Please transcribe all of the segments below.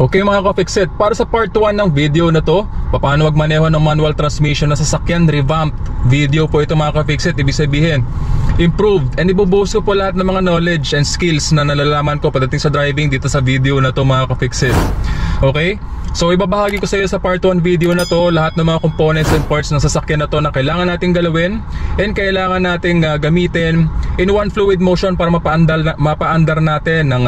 Okay mga ka-Fixit, para sa part 1 ng video na to, paano magmaneho ng manual transmission na sasakyan, revamped video po ito mga ka-Fixit. Ibig sabihin, improved, and ibubuhos ko po lahat ng mga knowledge and skills na nalalaman ko pagdating sa driving dito sa video na to mga ka-Fixit. Okay? So ibabahagi ko sa iyo sa part 1 video na to lahat ng mga components and parts ng sasakyan na to na kailangan nating galawin and kailangan nating gamitin in one fluid motion para mapaandar natin ng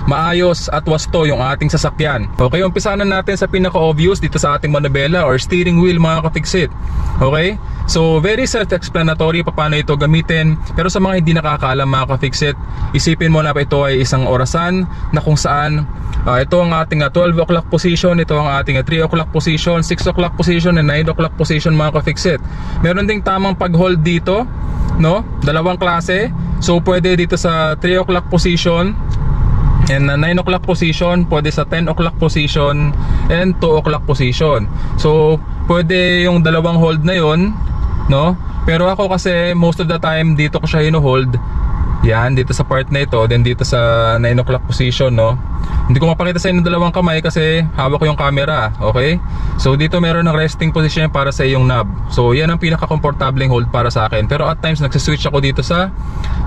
maayos at wasto yung ating sasakyan. Okay, umpisahan natin sa pinaka-obvious dito sa ating manubela or steering wheel mga ka-Fixit. Okay? So very self-explanatory paano ito gamitin, pero sa mga hindi nakakaalam mga ka-Fixit, isipin mo na ito ay isang orasan na kung saan ito ang ating 12 o'clock position, ito ang ating 3 o'clock position, 6 o'clock position, and 9 o'clock position mga ka-Fixit. Meron ding tamang pag-hold dito, no? Dalawang klase. So pwede dito sa 3 o'clock position and 9 o'clock position, pwede sa 10 o'clock position and 2 o'clock position. So pwede yung dalawang hold na yon, no? Pero ako kasi most of the time dito ko siya hino-hold. Yan, dito sa part na ito, then dito sa 9 o'clock position, no? Hindi ko mapakita sa inyo dalawang kamay kasi hawak ko yung camera, okay? So dito meron ng resting position para sa iyong knob. So yan ang pinaka-komportableng hold para sa akin. Pero at times nagsiswitch ako dito sa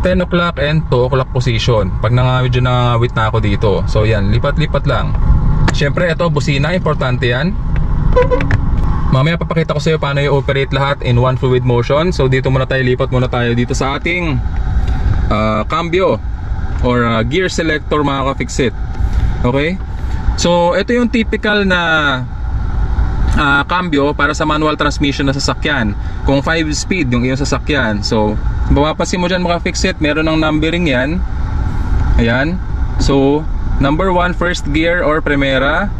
10 o'clock and 2 o'clock position pag medyo nangawit na ako dito. So yan, lipat-lipat lang. Siyempre ito, busina, importante yan. Mamaya papakita ko sa iyo paano i-operate lahat in one fluid motion. So dito muna tayo, lipat muna tayo dito sa ating cambio or gear selector mga ka-Fixit. Okay? So ito yung typical na cambio para sa manual transmission na sasakyan. Kung 5 speed yung iyong sasakyan, so mapapansin mo dyan mga ka-Fixit, meron ng numbering yan. Ayan. So number 1 first gear or primera,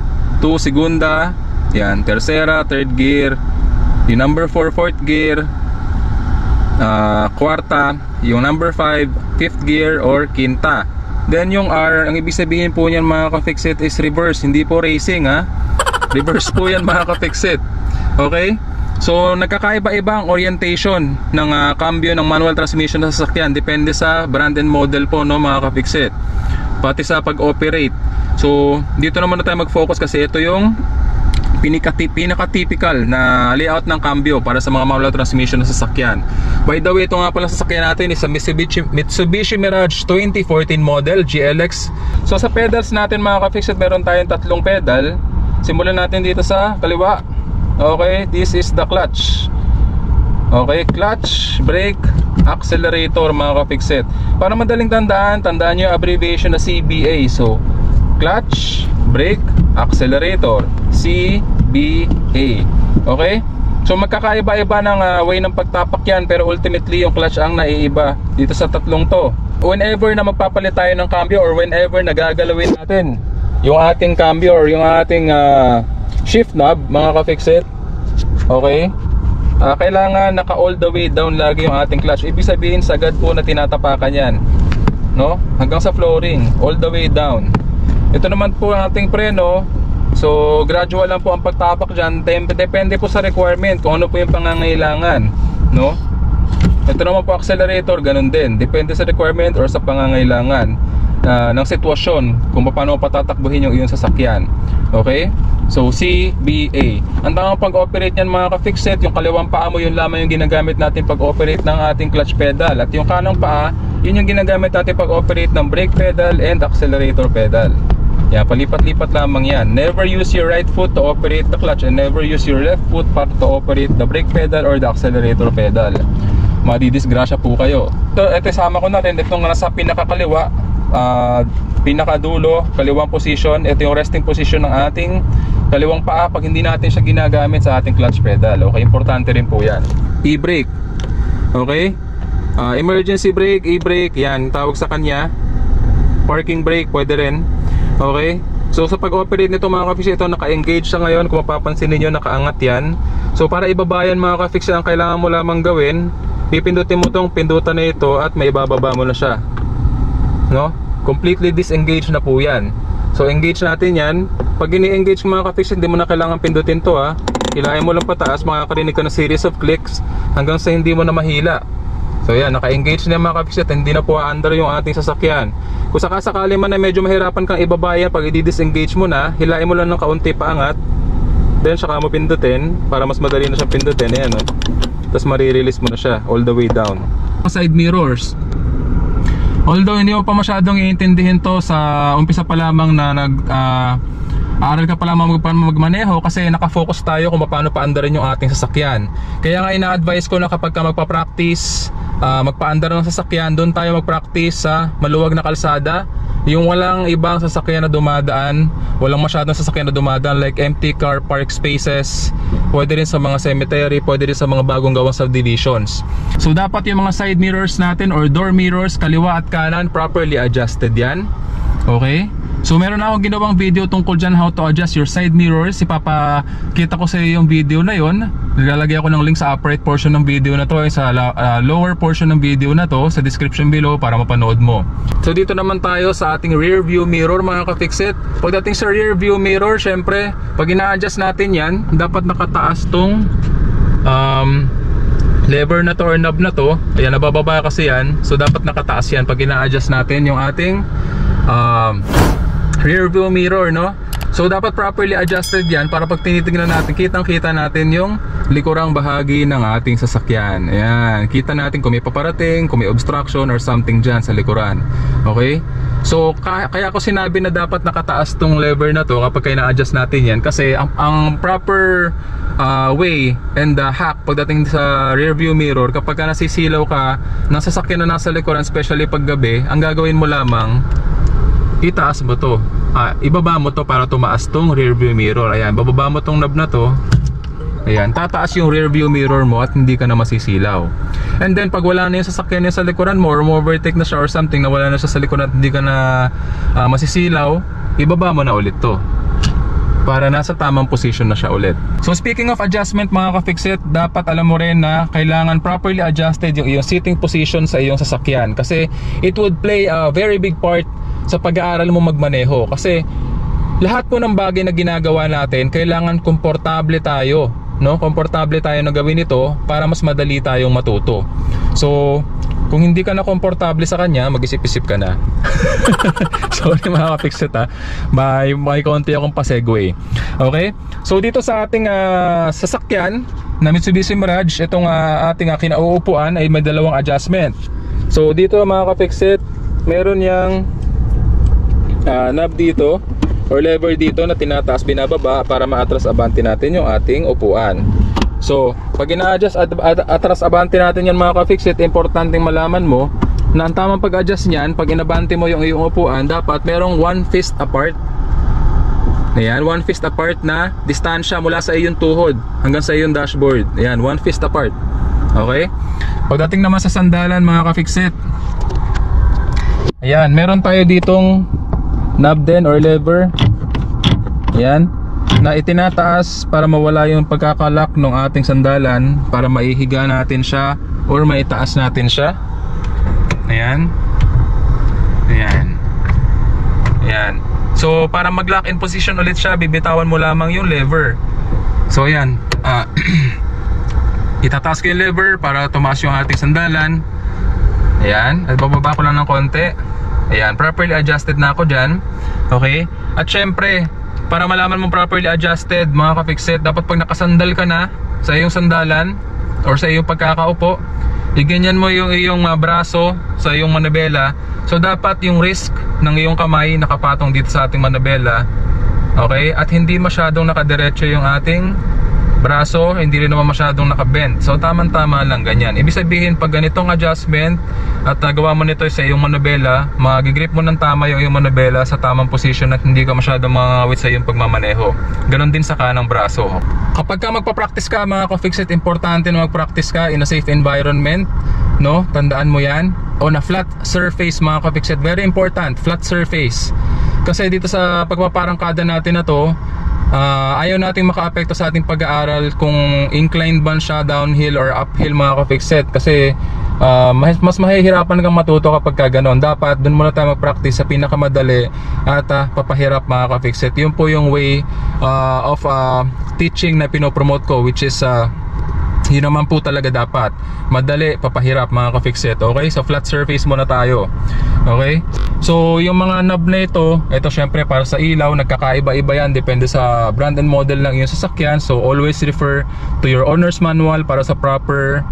2 segunda, yan, tercera, third gear, yung number 4 fourth gear, kwarta, yung number 5 fifth gear or quinta. Then yung R, ang ibig sabihin po niyan mga ka-Fixit is reverse, hindi po racing ha. Reverse po yan mga ka-Fixit. Okay? So nagkakaiba-iba ang orientation ng cambio ng manual transmission na sasakyan, depende sa brand and model po, no mga ka-Fixit, pati sa pag-operate. So dito naman na tayo mag-focus kasi ito yung pinaka-typical na layout ng cambio para sa mga manual transmission na sasakyan. By the way, ito nga pala sasakyan natin is a Mitsubishi Mirage 2014 model GLX. So sa pedals natin mga ka-Fixit, meron tayong 3 pedal. Simulan natin dito sa kaliwa. Okay, this is the clutch. Okay, clutch, brake, accelerator mga ka-Fixit. Para madaling tandaan nyo yung abbreviation na CBA. So clutch, brake, accelerator, CBA. Okay? So magkakaiba-iba ng way ng pagtapak yan, pero ultimately yung clutch ang naiiba dito sa tatlong to. Whenever na magpapalit tayo ng cambio or whenever nagagalawin natin yung ating cambio or yung ating shift knob mga ka-Fixit, okay, kailangan naka all the way down lagi yung ating clutch. Ibig sabihin sagad po na tinatapakan yan, no? Hanggang sa flooring, all the way down. Ito naman po ang ating preno. So gradual lang po ang pagtapak dyan. Depende po sa requirement kung ano po yung pangangailangan, no? Ito naman po accelerator, ganun din. Depende sa requirement or sa pangangailangan ng sitwasyon kung paano patatakbuhin yung iyong sasakyan. Okay? So CBA. Ang tamang pag-operate niyan mga ka-Fixit, yung kaliwang paa mo yun lamang yung ginagamit natin pag-operate ng ating clutch pedal, at yung kanang paa yun yung ginagamit natin pag-operate ng brake pedal and accelerator pedal. Yeah, palipat-lipat lamang yan. Never use your right foot to operate the clutch and never use your left foot para to operate the brake pedal or the accelerator pedal. Madidisgrasya po kayo. So ito isama ko natin itong nasa pinakakaliwa, pinakadulo, kaliwang position. Ito yung resting position ng ating kaliwang paa pag hindi natin siya ginagamit sa ating clutch pedal. Okay, importante rin po yan. E-brake. Okay, emergency brake, e-brake, yan tawag sa kanya. Parking brake pwede rin. Okay, so sa pag-operate nito mga ka-Fixit, ito naka-engage siya ngayon. Kung mapapansin niyo, nakaangat yan. So para ibabayan mga ka-Fixit, ang kailangan mo lamang gawin, pipindutin mo tong pindutan na ito at may bababa mo na siya, no? Completely disengage na po yan. So engage natin yan. Pag ini-engage mga ka-Fixit, hindi mo na kailangan pindutin to ha. Hilahin mo lang pataas, makakarinig ka ng series of clicks hanggang sa hindi mo na mahila. So yan, naka-engage na mga ka-fixit, hindi na po under yung ating sasakyan. Kung sakasakali man na medyo mahirapan kang ibaba yan, pag i-disengage mo na, hilain mo lang ng kaunti paangat, then saka mo pindutin para mas madali na siyang pindutin. Ayan, no? Tapos marirelease mo na siya all the way down. Side mirrors, although hindi mo pa masyadong iintindihin to sa umpisa pa lamang na aaral ka pa lamang magmaneho, kasi nakafocus tayo kung paano paandarin yung ating sasakyan. Kaya nga ina-advise ko na kapag ka magpa-practice, magpaandar ng sasakyan, doon tayo mag-practice sa maluwag na kalsada, yung walang ibang sasakyan na dumadaan, walang masyadong sasakyan na dumadaan, like empty car park spaces. Pwede rin sa mga cemetery, pwede rin sa mga bagong gawang subdivisions. So dapat yung mga side mirrors natin or door mirrors, kaliwa at kanan, properly adjusted yan. Okay? So meron na akong ginawang video tungkol dyan, how to adjust your side mirrors. Ipapakita ko sa iyo yung video na yon. Nilalagay ako ng link sa upper right portion ng video na to, sa lower portion ng video na to, sa description below para mapanood mo. So dito naman tayo sa ating rear view mirror mga ka-fixit. Pagdating sa rear view mirror, syempre pag ina-adjust natin yan, dapat nakataas tong lever na to or knob na to. Ayan, nabababa kasi yan, so dapat nakataas yan pag ina-adjust natin yung ating rear view mirror, no? So dapat properly adjusted yan para pag tinitingnan natin, kitang-kita natin yung likurang bahagi ng ating sasakyan. Ayan, kita natin kung may paparating, kung may obstruction or something dyan sa likuran. Okay? So kaya ko sinabi na dapat nakataas tong lever na to kapag na-adjust natin yan, kasi ang proper way and hack pagdating sa rear view mirror, kapag nasisilaw ka ng sasakyan na nasa likuran, especially pag gabi, ang gagawin mo lamang, itaas mo to, ibaba mo to para tumaas tong rear view mirror. Ayan, bababa mo tong knob na to. Ayan, tataas yung rear view mirror mo at hindi ka na masisilaw. And then pag wala na yung sasakyan niya sa likuran mo, or overtake na siya or something, na wala na siya sa likuran at hindi ka na masisilaw, ibaba mo na ulit to para nasa tamang position na siya ulit. So speaking of adjustment mga ka-fixit, dapat alam mo rin na kailangan properly adjusted yung iyong sitting position sa iyong sasakyan, kasi it would play a very big part sa pag-aaral mo magmaneho. Kasi lahat po ng bagay na ginagawa natin, kailangan komportable tayo, no? Komportable tayo na gawin ito para mas madali tayong matuto. So kung hindi ka na komportable sa kanya, mag-isip-isip ka na. Sorry mga ka-fixit, ha, may konti akong pa-segue. Okay? So dito sa ating sasakyan na Mitsubishi Mirage, itong ating kinauupuan ay may dalawang adjustment. So dito mga ka-fixit, meron yang knob dito or lever dito na tinataas binababa para maatras abante natin yung ating upuan. So pag ina-adjust atras abante natin yan mga ka-fixit, importanteng malaman mo na ang tamang pag-adjust niyan, pag inabante mo yung iyong upuan, dapat merong 1 fist apart. Ayan, 1 fist apart na distansya mula sa iyong tuhod hanggang sa iyong dashboard. Ayan, 1 fist apart. Okay? Pagdating naman sa sandalan mga ka-fixit, ayan, meron tayo ditong knob din or lever, ayan, na itinataas para mawala yung pagkakalak ng ating sandalan, para maihiga natin siya or maitaas natin siya. Ayan. Ayan. Ayan. So para mag-lock in position ulit siya, bibitawan mo lamang yung lever. So ayan, itataas ko yung lever para tumaas yung ating sandalan. Ayan, at bababa ko lang ng konti. Ayan, properly adjusted na ako dyan. Okay? At syempre, para malaman mo properly adjusted mga ka-fixit, dapat pag nakasandal ka na sa iyong sandalan or sa iyong pagkakaupo, iganyan mo yung iyong braso sa iyong manabela. So dapat yung wrist ng iyong kamay nakapatong dito sa ating manabela. Okay? At hindi masyadong nakadiretso yung ating braso, hindi rin naman masyadong nakabend. So tamang-tama lang, ganyan. Ibig sabihin, pag ganitong adjustment at nagawa mo nito sa iyong manubela, magigrip mo ng tama yung iyong manubela sa tamang position at hindi ka masyadong mangawit sa iyong pagmamaneho. Ganon din sa kanang braso. Kapag ka magpa-practice ka mga ka-fixit, importante na mag-practice ka in a safe environment, no? Tandaan mo yan. On a flat surface mga ka-fixit, very important, flat surface. Kasi dito sa pagpaparangkada natin na to, ayaw nating maka-apekto sa ating pag-aaral kung inclined ba siya, downhill or uphill mga ka-fixit. Kasi mas mahihirapan kang matuto kapag ka ganon. Dapat dun muna tayo mag-practice sa pinakamadali at papahirap mga ka-fixit. Yun po yung way of teaching na pinopromote ko, which is Yun naman po talaga dapat. Madali, papahirap mga ka-fixit. Okay, so flat surface muna tayo. Okay, so yung mga knob na ito syempre para sa ilaw, nagkakaiba-iba yan, depende sa brand and model ng iyong sasakyan. So always refer to your owner's manual para sa proper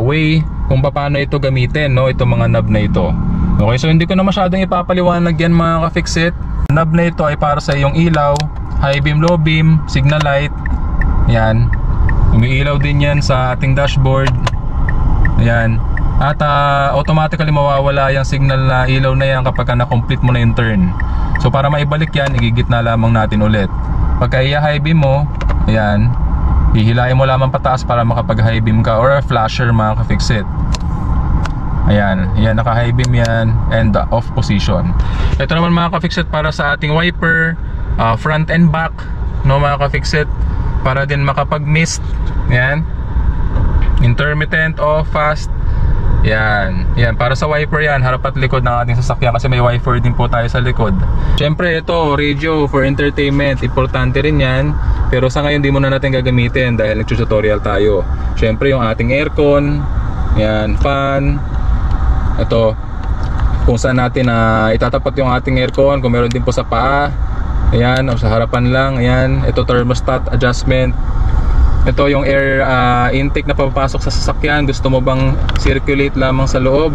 way kung paano ito gamitin, no, itong mga knob na ito. Okay, so hindi ko na masyadong ipapaliwanag yan mga ka-fixit. Knob na ito ay para sa iyong ilaw, high beam, low beam, signal light. Yan, umiilaw din yan sa ating dashboard. Ayan. At automatically mawawala yung signal na ilaw na yan kapag na-complete mo na yung turn. So para maibalik yan, igigitna lamang natin ulit. Pagka i-high beam mo, ayan, hihilahin mo lamang pataas para makapag-high beam ka, or a flasher mga ka-fixit. Ayan, yan, naka-high beam yan, and off position. Ito naman mga ka-fixit para sa ating wiper, front and back, no mga ka-fixit, para din makapag-mist. Yan, intermittent, off, fast. Yan, yan, para sa wiper yan, harap at likod ng ating sasakyan, kasi may wiper din po tayo sa likod. Siyempre ito, radio for entertainment, importante rin yan, pero sa ngayon di muna natin gagamitin dahil nag-tutorial tayo. Siyempre yung ating aircon, yan, fan. Ito, kung saan natin itatapat yung ating aircon, kung meron din po sa paa, ayan, o sa harapan lang, ayan. Ito thermostat adjustment. Ito yung air intake na papasok sa sasakyan. Gusto mo bang circulate lamang sa loob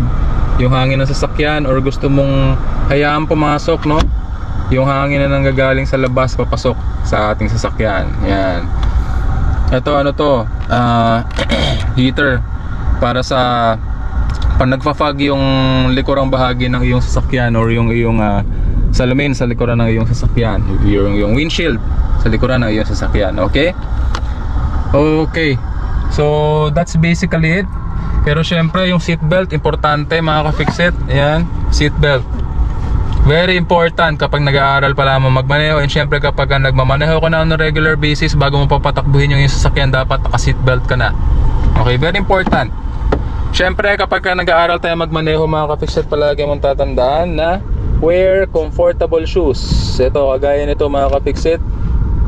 yung hangin ng sasakyan, or gusto mong hayaan pumasok, no, yung hangin na nanggagaling sa labas papasok sa ating sasakyan. Yan. Ito ano to, heater para sa pag nagfa-fog yung likurang bahagi ng iyong sasakyan, or yung iyong salamin sa likuran ng iyong sasakyan, yung windshield sa likuran ng iyong sasakyan. Okay? Okay, so that's basically it. Pero syempre yung seatbelt, importante mga ka-fixit. Ayan, seatbelt, very important kapag nag-aaral pa lamang magmaneho. And syempre kapag nagmamaneho ka na on a regular basis, bago mo papatakbuhin yung sasakyan, dapat naka-seatbelt ka na. Okay, very important. Syempre kapag nag-aaral tayo magmaneho mga ka-fixit, palagi mong tatandaan na wear comfortable shoes. Ito, kagaya nito mga ka-fixit,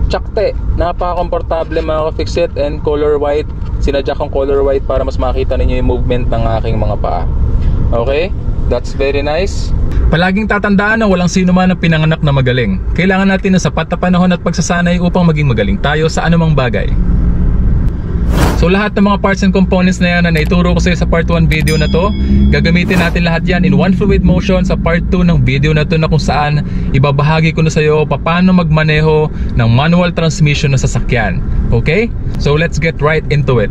Chakte, napaka-komportable mga ka-fixit, and color white. Sinadya kong color white para mas makita ninyo yung movement ng aking mga paa. Okay? That's very nice. Palaging tatandaan na walang sino man ang pinanganak na magaling. Kailangan natin ng sapat na panahon at pagsasanay upang maging magaling tayo sa anumang bagay. So lahat ng mga parts and components na yan na naituro ko sa iyo sa part 1 video na to, gagamitin natin lahat yan in one fluid motion sa part 2 ng video na to, na kung saan ibabahagi ko na sa iyo paano magmaneho ng manual transmission na sasakyan. Okay? So let's get right into it.